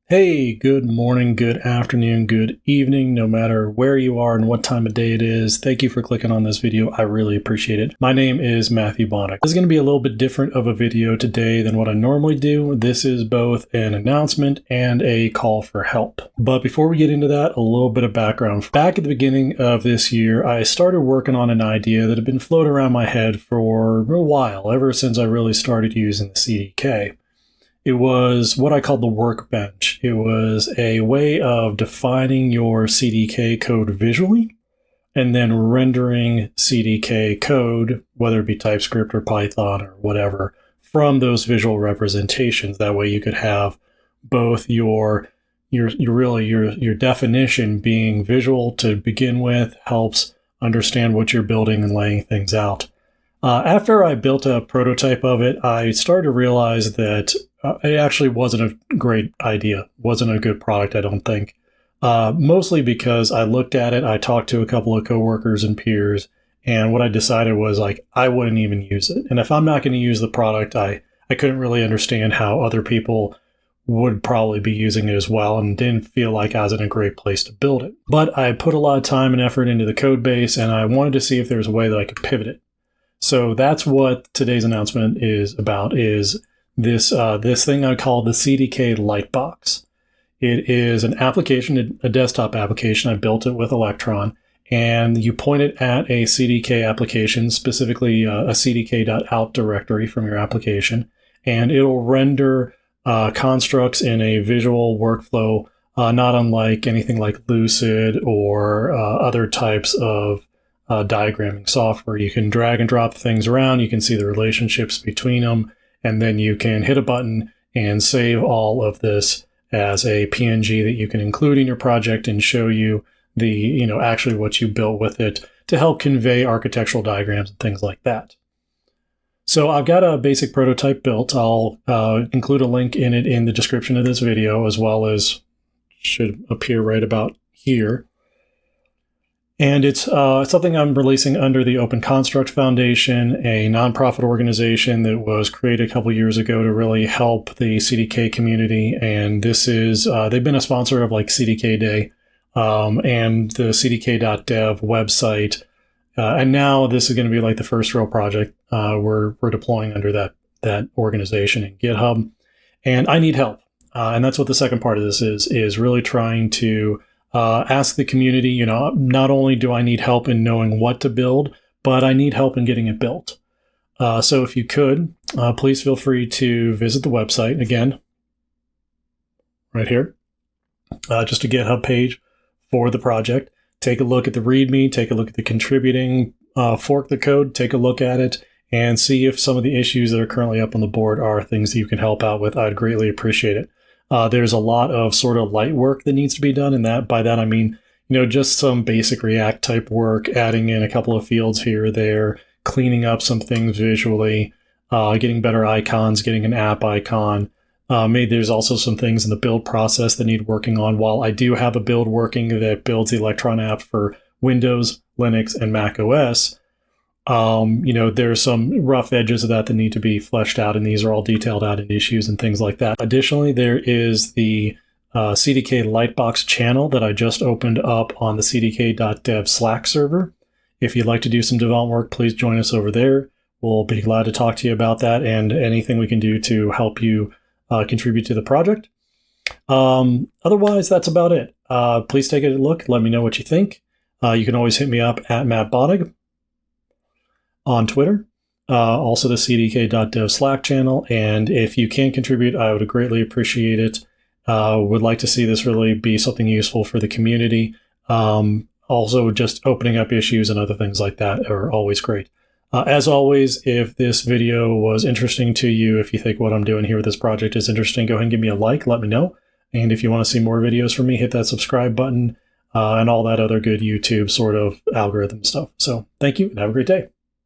Hey, good morning, good afternoon, good evening, no matter where you are and what time of day it is. Thank you for clicking on this video. I really appreciate it. My name is Matthew Bonnick. This is going to be a little bit different of a video today than what I normally do. This is both an announcement and a call for help. But before we get into that, a little bit of background. Back at the beginning of this year, I started working on an idea that had been floating around my head for a while, ever since I really started using the CDK. It was what I called the workbench. It was a way of defining your CDK code visually and then rendering CDK code, whether it be TypeScript or Python or whatever, from those visual representations. That way you could have both your definition being visual to begin with, helps understand what you're building and laying things out. After I built a prototype of it, I started to realize that it actually wasn't a great idea, wasn't a good product, I don't think. Mostly because I looked at it, I talked to a couple of coworkers and peers, and what I decided was I wouldn't even use it. And if I'm not going to use the product, I couldn't really understand how other people would probably be using it as well, and didn't feel like I was in a great place to build it. But I put a lot of time and effort into the code base, and I wanted to see if there was a way that I could pivot it. So that's what today's announcement is about, is this thing I call the CDK Lightbox. It is an application, a desktop application. I built it with Electron, and you point it at a CDK application, specifically a cdk.out directory from your application, and it'll render constructs in a visual workflow, not unlike anything like Lucid or other types of diagramming software. You can drag and drop things around, you can see the relationships between them, and then you can hit a button and save all of this as a PNG that you can include in your project and show you the, actually what you built with it to help convey architectural diagrams and things like that. So I've got a basic prototype built. I'll include a link in it in the description of this video, as well as should appear right about here. And it's something I'm releasing under the Open Construct Foundation, a nonprofit organization that was created a couple years ago to really help the CDK community. And this is, they've been a sponsor of CDK Day and the cdk.dev website. And now this is going to be the first real project we're deploying under that organization in GitHub. And I need help. And that's what the second part of this is really trying to ask the community, not only do I need help in knowing what to build, but I need help in getting it built. So if you could, please feel free to visit the website again, right here, just a GitHub page for the project. Take a look at the README, take a look at the contributing, fork the code, take a look at it, and see if some of the issues that are currently up on the board are things that you can help out with. I'd greatly appreciate it. There's a lot of sort of light work that needs to be done, and by that I mean, just some basic React type work, adding in a couple of fields here or there, cleaning up some things visually, getting better icons, getting an app icon. Maybe there's also some things in the build process that need working on. While I do have a build working that builds the Electron app for Windows, Linux, and Mac OS, there's some rough edges of that need to be fleshed out, and these are all detailed out in issues and things like that. Additionally, there is the CDK Lightbox channel that I just opened up on the cdk.dev Slack server. If you'd like to do some development work, please join us over there. We'll be glad to talk to you about that and anything we can do to help you contribute to the project. Otherwise, that's about it. Please take a look. Let me know what you think. You can always hit me up at Matt Bonnig on Twitter, also the cdk.dev Slack channel. And if you can contribute, I would greatly appreciate it. Would like to see this really be something useful for the community. Also, just opening up issues and other things like that are always great. As always, if this video was interesting to you, if you think what I'm doing here with this project is interesting, go ahead and give me a like, let me know. And if you want to see more videos from me, hit that subscribe button and all that other good YouTube sort of algorithm stuff. So thank you and have a great day.